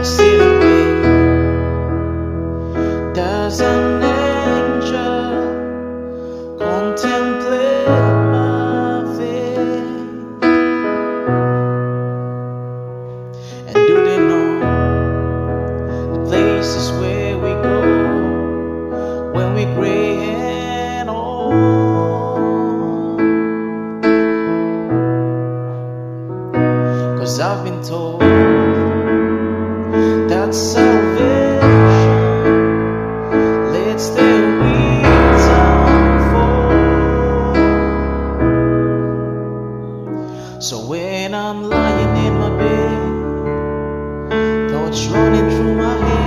see the way does an angel contemplate my face? And do they know the places where we go when we gray and old? 'Cause I've been told that salvation lets their wings unfold. So when I'm lying in my bed, thoughts running through my head,